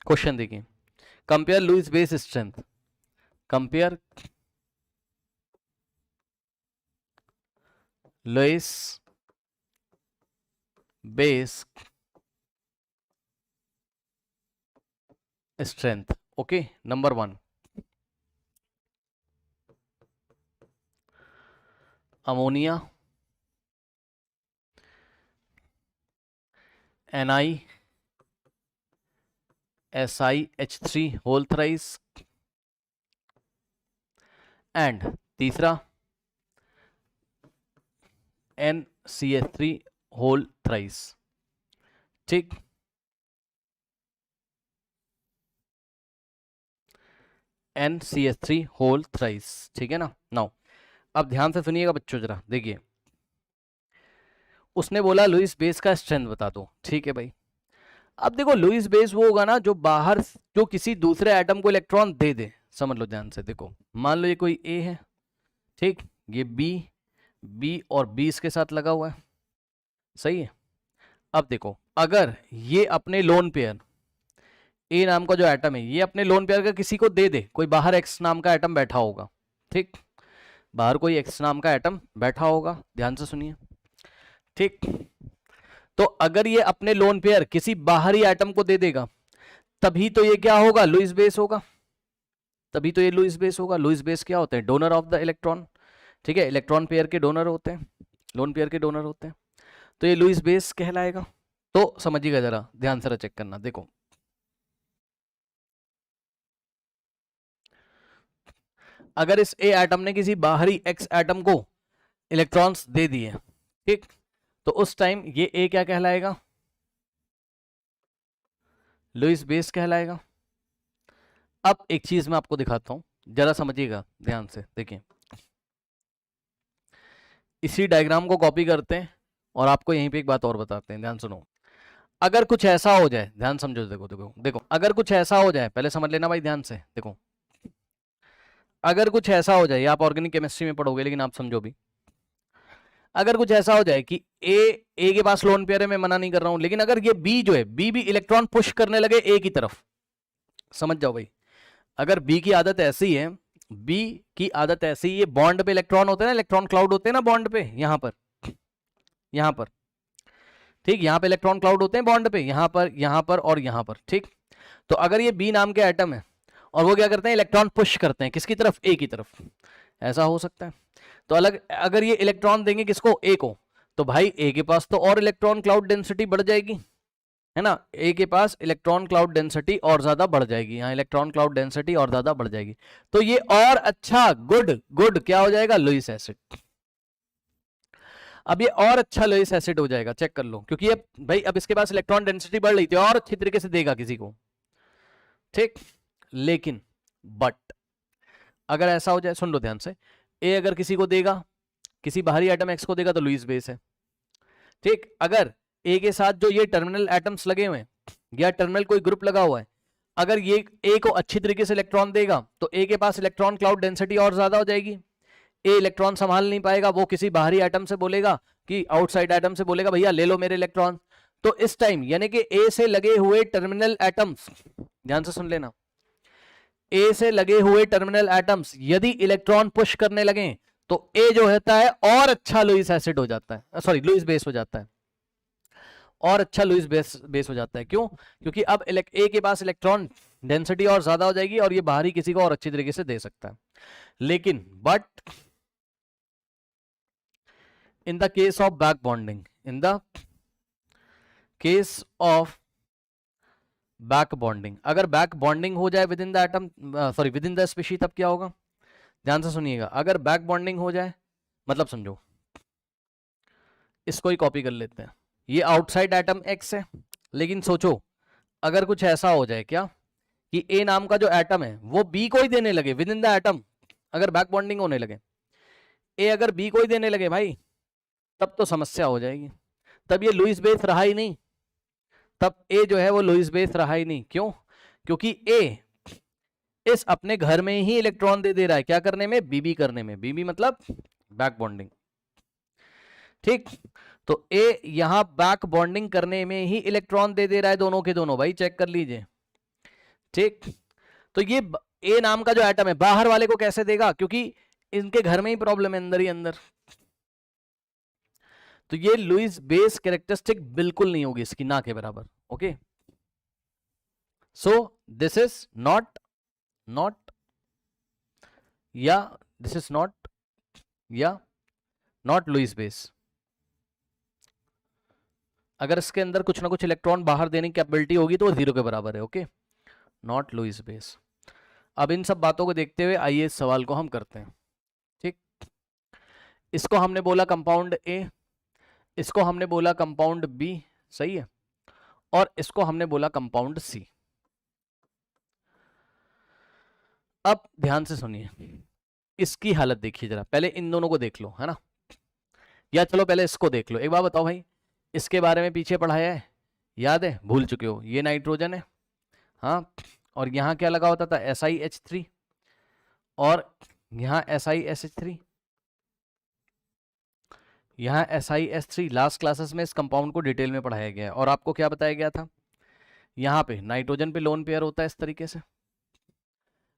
Question देखिए, compare Lewis base strength, compare Lewis base strength. Okay, number 1 ammonia NiSiH3 whole thrice, and तीसरा NCH3 whole thrice. ठीक, NCH3 whole thrice, ठीक है ना। Now अब ध्यान से सुनिएगा बच्चों, जरा देखिए, उसने बोला लुईस बेस का स्ट्रेंथ बता दो, ठीक है भाई। अब देखो लुईस बेस वो होगा ना जो बाहर, जो किसी दूसरे एटम को इलेक्ट्रॉन दे दे। समझ लो ध्यान से, देखो मान लो ये कोई ए है, ठीक, ये बी और बी इसके साथ लगा हुआ है, सही है। अब देखो अगर ये अपने लोन पेयर ए नाम का जो एटम है, ये अपने लोन पेयर का किसी को दे दे, कोई बाहर एक्स नाम का एटम बैठा होगा, ठीक, बाहर कोई एक्स नाम का एटम बैठा होगा, ध्यान से सुनिए, ठीक। तो अगर ये अपने लोन पेयर किसी बाहरी एटम को दे देगा, तभी तो ये क्या होगा, लुईस बेस होगा, तभी तो ये लुईस बेस होगा। लुईस बेस क्या होते हैं, डोनर ऑफ द इलेक्ट्रॉन, ठीक है, इलेक्ट्रॉन पेयर के डोनर होते हैं, लोन पेयर के डोनर होते हैं, तो ये लुईस बेस कहलाएगा। तो समझिएगा, जरा ध्यान से चेक करना, देखो अगर इस ए एटम ने किसी बाहरी एक्स एटम को इलेक्ट्रॉन्स दे दिए, ठीक, तो उस टाइम ये ए क्या कहलाएगा, लुईस बेस कहलाएगा। अब एक चीज मैं आपको दिखाता हूं, जरा समझिएगा ध्यान से, देखिए इसी डायग्राम को कॉपी करते हैं और आपको यहीं पे एक बात और बताते हैं, ध्यान सुनो। अगर कुछ ऐसा हो जाए, ध्यान समझो, देखो देखो देखो, अगर कुछ ऐसा हो जाए, पहले समझ लेना भाई ध्यान से, देखो अगर कुछ ऐसा हो जाए, आप ऑर्गेनिक केमिस्ट्री में पढ़ोगे लेकिन आप समझो भी, अगर कुछ ऐसा हो जाए कि ए के पास लोन पेयर है, मैं मना नहीं कर रहा हूं, लेकिन अगर ये बी जो है, बी भी इलेक्ट्रॉन पुश करने लगे ए की तरफ, समझ जाओ भाई, अगर बी की आदत ऐसी है, बी की आदत ऐसी, ये बॉन्ड पे इलेक्ट्रॉन होते हैं ना, इलेक्ट्रॉन क्लाउड होते हैं ना बॉन्ड पे, यहां पर, ठीक, यहां पे इलेक्ट्रॉन क्लाउड होते हैं बॉन्ड पे, यहां पर और यहां पर, ठीक। तो अगर ये बी नाम के एटम है और वो क्या करते हैं, इलेक्ट्रॉन पुश करते हैं किसकी तरफ, ए की तरफ, ऐसा हो सकता है। तो अलग अगर ये इलेक्ट्रॉन देंगे किसको, ए को, तो भाई ए के पास तो और इलेक्ट्रॉन क्लाउड डेंसिटी बढ़ जाएगी, है ना, ए के पास इलेक्ट्रॉन क्लाउड डेंसिटी और ज्यादा बढ़ जाएगी, यहाँ इलेक्ट्रॉन क्लाउड डेंसिटी और ज्यादा बढ़ जाएगी, तो ये और अच्छा गुड गुड क्या हो जाएगा, लुईस एसिड। अब ये और अच्छा लुईस एसिड हो जाएगा, चेक कर लो, क्योंकि ये भाई अब इसके पास इलेक्ट्रॉन डेंसिटी बढ़ रही थी और अच्छी तरीके से देगा किसी को, ठीक। लेकिन बट अगर ऐसा हो जाए, सुन लो ध्यान से, ए अगर किसी को देगा, किसी बाहरी एटम एक्स को देगा, तो लुईस बेस है, ठीक। अगर ए के साथ जो ये टर्मिनल एटम्स लगे हुए हैं, या टर्मिनल कोई ग्रुप लगा हुआ है, अगर ये ए को अच्छी तरीके से इलेक्ट्रॉन देगा, तो ए के पास इलेक्ट्रॉन क्लाउड डेंसिटी और ज्यादा हो जाएगी, ए इलेक्ट्रॉन संभाल नहीं पाएगा, वो किसी बाहरी एटम से बोलेगा, कि आउटसाइड एटम से बोलेगा भैया ले लो मेरे इलेक्ट्रॉन। तो इस टाइम यानी कि ए से लगे हुए टर्मिनल एटम्स, ध्यान से सुन लेना, ए से लगे हुए टर्मिनल एटम्स यदि इलेक्ट्रॉन पुश करने लगे, तो ए जो होता है और अच्छा लुईस एसिड हो जाता है, सॉरी लुईस बेस हो जाता है, और अच्छा लुईस बेस हो जाता है। क्यों, क्योंकि अब ए के पास इलेक्ट्रॉन डेंसिटी और ज्यादा हो जाएगी और ये बाहरी किसी को और अच्छी तरीके से दे सकता है। लेकिन but in the case of back bonding, in the case of back bonding, अगर बैक बॉन्डिंग हो जाए with in the atom, sorry with in the species, तब क्या होगा, ध्यान से सुनिएगा, अगर बैक बॉन्डिंग हो जाए, मतलब समझो, इसको ही कॉपी कर लेते हैं, ये आउटसाइड एटम एक्स है, लेकिन सोचो अगर कुछ ऐसा हो जाए क्या, कि ए नाम का जो एटम है वो बी को ही देने लगे विद इन द एटम, अगर बैक बॉन्डिंग होने लगे, ए अगर बी को ही देने लगे भाई, तब तो समस्या हो जाएगी, तब ये लुईस बेस रहा ही नहीं, तब ए जो है वो लुईस बेस रहा ही नहीं। क्यों, क्योंकि ए इस अपने घर में ही इलेक्ट्रॉन दे रहा है, क्या करने में, बीबी करने में, बीबी मतलब बैक बॉन्डिंग, ठीक। तो ए यहां बैक बॉन्डिंग करने में ही इलेक्ट्रॉन दे रहा है, दोनों के दोनों, भाई चेक कर लीजिए, ठीक, तो ये ए नाम का जो एटम है बाहर वाले को कैसे देगा, क्योंकि इनके घर में ही प्रॉब्लम है अंदर ही अंदर। तो ये लुईस बेस कैरेक्टरिस्टिक बिल्कुल नहीं होगी इसकी, ना के बराबर। Okay, so this is not या this is not Lewis base. अगर इसके अंदर कुछ ना कुछ इलेक्ट्रॉन बाहर देने की कैपेबिलिटी होगी तो वो 0 के बराबर है। Okay, not Lewis base. अब इन सब बातों को देखते हुए आइए इस सवाल को हम करते हैं। ठीक, इसको हमने बोला कंपाउंड ए, इसको हमने बोला कंपाउंड बी, सही है, और इसको हमने बोला कंपाउंड सी। अब ध्यान से सुनिए, इसकी हालत देखिए जरा, पहले इन दोनों को देख लो, है ना, या चलो पहले इसको देख लो। एक बार बताओ भाई, इसके बारे में पीछे पढ़ाया है, याद है, भूल चुके हो? ये नाइट्रोजन है, हाँ, और यहाँ क्या लगा होता था, SiH3, और यहाँ SiSH3, यहाँ SiS3। लास्ट क्लासेस में इस कंपाउंड को डिटेल में पढ़ाया गया है, और आपको क्या बताया गया था, यहाँ पे नाइट्रोजन पे लोन पेयर होता है इस तरीके से।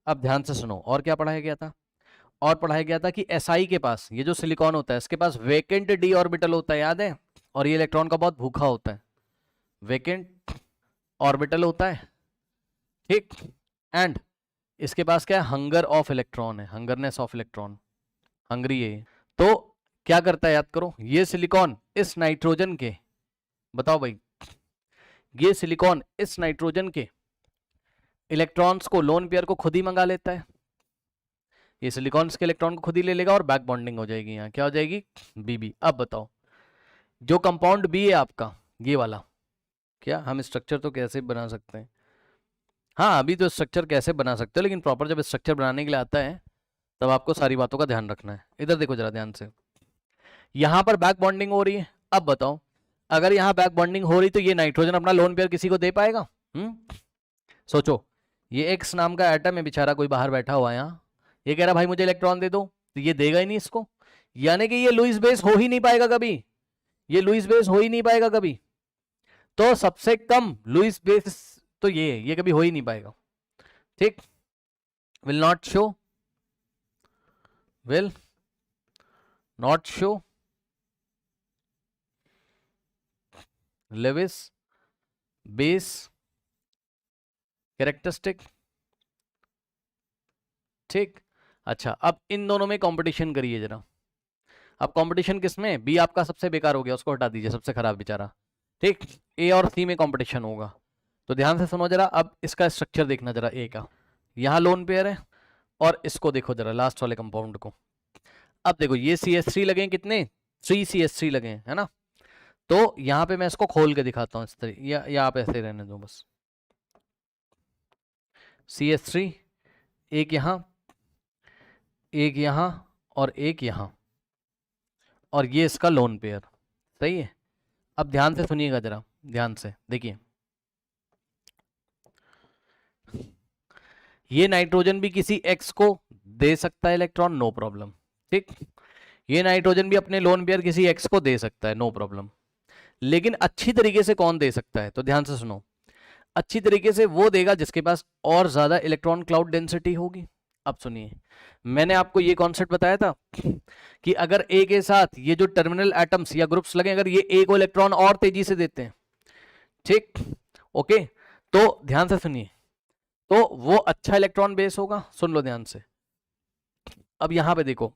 अब ध्यान से सुनो, और क्या पढ़ाया गया था, और पढ़ाया गया था कि Si के पास ये जो सिलिकॉन होता है इसके पास वेकेंट d ऑर्बिटल होता है, याद है, और ये इलेक्ट्रॉन का बहुत भूखा होता है, वेकेंट ऑर्बिटल होता है, ठीक, एंड इसके पास क्या है, हंगर ऑफ इलेक्ट्रॉन है, हंगरनेस ऑफ इलेक्ट्रॉन, हंग्री है। तो क्या करता है, याद करो, ये सिलिकॉन इस नाइट्रोजन के, बताओ भाई, ये सिलिकॉन इस नाइट्रोजन के इलेक्ट्रॉन्स को, लोन पेयर को खुद ही मंगा लेता है। ये सिलिकॉन के इलेक्ट्रॉन को खुद ही ले लेगा और बैक बॉन्डिंग हो जाएगी, यहाँ क्या हो जाएगी, बीबी। अब बताओ, जो कंपाउंड बी है आपका, ये वाला, क्या हम स्ट्रक्चर तो कैसे बना सकते हैं, हाँ अभी तो स्ट्रक्चर कैसे बना सकते हो, लेकिन प्रॉपर जब स्ट्रक्चर बनाने के लिए आता है तब आपको सारी बातों का ध्यान रखना है। इधर देखो जरा ध्यान से, यहाँ पर बैक बॉन्डिंग हो रही है। अब बताओ, अगर यहाँ बैक बॉन्डिंग हो रही तो ये नाइट्रोजन अपना लोन पेयर किसी को दे पाएगा? सोचो, ये एक्स नाम का एटम है बेचारा, कोई बाहर बैठा हुआ है यहाँ, ये कह रहा भाई मुझे इलेक्ट्रॉन दे दो, तो ये देगा ही नहीं इसको, यानी कि ये लुईस बेस हो ही नहीं पाएगा कभी, ये लुईस बेस हो ही नहीं पाएगा कभी। तो सबसे कम लुईस बेस तो ये कभी हो ही नहीं पाएगा, ठीक, will not show Lewis base characteristic, ठीक। अच्छा, अब इन दोनों में कंपटीशन करिए जरा। अब कंपटीशन किसमें, बी आपका सबसे बेकार हो गया, उसको हटा दीजिए, सबसे खराब बेचारा, ठीक, ए और सी में कंपटीशन होगा। तो ध्यान से सुनो जरा, अब इसका स्ट्रक्चर देखना जरा, ए का, यहाँ लोन पेयर है, और इसको देखो जरा लास्ट वाले कंपाउंड को। अब देखो ये CH3 लगे, कितने, 3 CH3 लगे, है ना। तो यहाँ पे मैं इसको खोल के दिखाता हूँ इस तरीके, या आप ऐसे रहने दो बस, CH3 एक यहाँ, एक यहाँ, और एक यहाँ, और ये इसका लोन पेयर, सही है। अब ध्यान से सुनिएगा जरा, ध्यान से देखिए, ये नाइट्रोजन भी किसी एक्स को दे सकता है इलेक्ट्रॉन, नो प्रॉब्लम, ठीक, ये नाइट्रोजन भी अपने लोन पेयर किसी एक्स को दे सकता है, नो प्रॉब्लम। लेकिन अच्छी तरीके से कौन दे सकता है, तो ध्यान से सुनो, अच्छी तरीके से वो देगा जिसके पास और ज्यादा इलेक्ट्रॉन क्लाउड डेंसिटी होगी। अब सुनिए, मैंने आपको ये कॉन्सेप्ट बताया था कि अगर ए के साथ ये जो टर्मिनल एटम्स या ग्रुप्स लगे, अगर ये ए को इलेक्ट्रॉन और तेजी से देते हैं, ठीक, ओके, तो ध्यान से सुनिए, तो वो अच्छा इलेक्ट्रॉन बेस होगा। सुन लो ध्यान से, अब यहां पे देखो,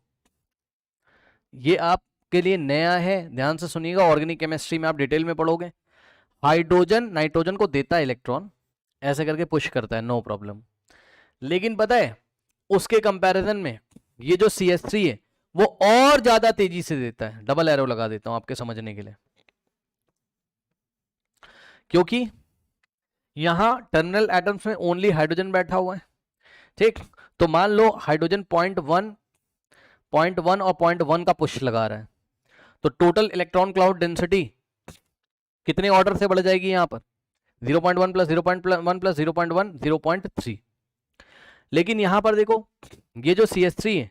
ये आपके लिए नया है, ध्यान से सुनिएगा, ऑर्गेनिक केमिस्ट्री में आप डिटेल में पढ़ोगे। हाइड्रोजन नाइट्रोजन को देता है इलेक्ट्रॉन, ऐसे करके पुश करता है, नो प्रॉब्लम। लेकिन पता है उसके कंपैरिजन में ये जो CH3 है वो और ज्यादा तेजी से देता है। डबल एरो लगा देता हूं आपके समझने के लिए, क्योंकि यहां टर्मिनल एटम्स में ओनली हाइड्रोजन बैठा हुआ है, ठीक। तो मान लो हाइड्रोजन 0.1 और 0.1 का पुश लगा रहा है, तो टोटल इलेक्ट्रॉन क्लाउड डेंसिटी कितने ऑर्डर से बढ़ जाएगी यहां पर, 0.1 प्लस 0.1 प्लस 0.1 0.3। लेकिन यहां पर देखो, ये जो CH3 है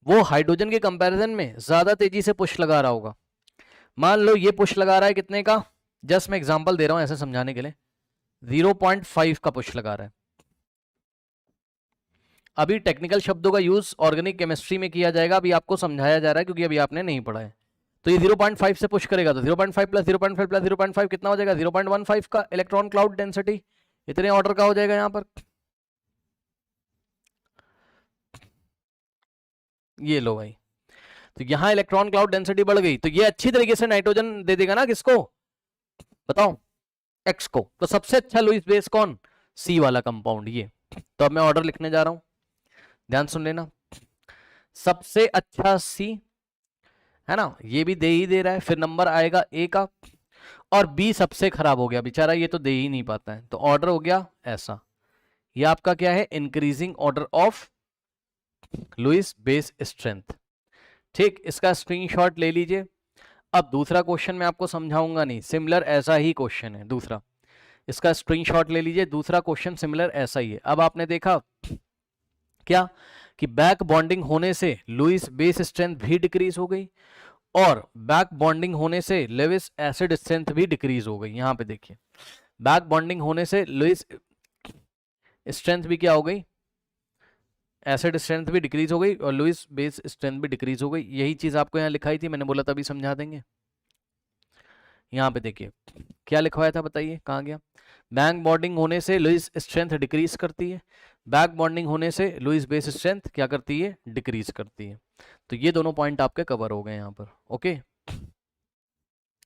वो हाइड्रोजन के कंपैरिजन में ज्यादा तेजी से पुश लगा रहा होगा। मान लो ये पुश लगा रहा है कितने का, जस्ट मैं एग्जांपल दे रहा हूं ऐसे समझाने के लिए, 0.5 का पुश लगा रहा है, अभी टेक्निकल शब्दों का यूज ऑर्गेनिक केमिस्ट्री में किया जाएगा, अभी आपको समझाया जा रहा है क्योंकि अभी आपने नहीं पढ़ा है। तो ये 0.5 से पुश करेगा तो 0.5 प्लस 0.5 प्लस 0.5 कितना हो जाएगा, 0.15 का इलेक्ट्रॉन क्लाउड डेंसिटी, इतने ऑर्डर का हो जाएगा यहां पर। ये लो भाई, तो यहां इलेक्ट्रॉन क्लाउड डेंसिटी बढ़ गई, तो ये अच्छी तरीके से नाइट्रोजन दे देगा ना किसको, बताओ, एक्स को। तो सबसे अच्छा लुईस बेस कौन, सी वाला कंपाउंड ये। तो अब मैं ऑर्डर लिखने जा रहा हूं, ध्यान सुन लेना। सबसे अच्छा सी है ना, ये भी दे ही दे रहा है, फिर नंबर आएगा ए का, और बी सबसे खराब हो गया बेचारा, ये तो दे ही नहीं पाता है, तो ऑर्डर हो गया ऐसा। ये आपका क्या है, increasing order of Lewis base strength. ठीक, इसका स्क्रीनशॉट ले लीजिए। अब दूसरा क्वेश्चन मैं आपको समझाऊंगा नहीं, सिमिलर ऐसा ही क्वेश्चन है दूसरा, इसका स्क्रीनशॉट ले लीजिए। दूसरा क्वेश्चन सिमिलर ऐसा ही है। अब आपने देखा क्या कि बैक बॉन्डिंग होने से लुईस बेस स्ट्रेंथ भी डिक्रीज हो गई, और बैक बॉन्डिंग होने से लेविस एसिड स्ट्रेंथ भी डिक्रीज हो गई। यहां पे देखिए, बैक बॉन्डिंग होने से लुईस स्ट्रेंथ भी क्या हो गई, एसिड स्ट्रेंथ भी डिक्रीज हो गई, और लुईस बेस स्ट्रेंथ भी डिक्रीज हो गई। यही चीज आपको यहाँ लिखाई थी, मैंने बोला तभी समझा देंगे। यहाँ पे देखिए क्या लिखवाया था, बताइए कहाँ गया। बैक बॉन्डिंग होने से लुईस स्ट्रेंथ डिक्रीज करती है, बैक बॉन्डिंग होने से लुईस बेस स्ट्रेंथ क्या करती है, डिक्रीज करती है। तो ये दोनों पॉइंट आपके कवर हो गए यहाँ पर। ओके।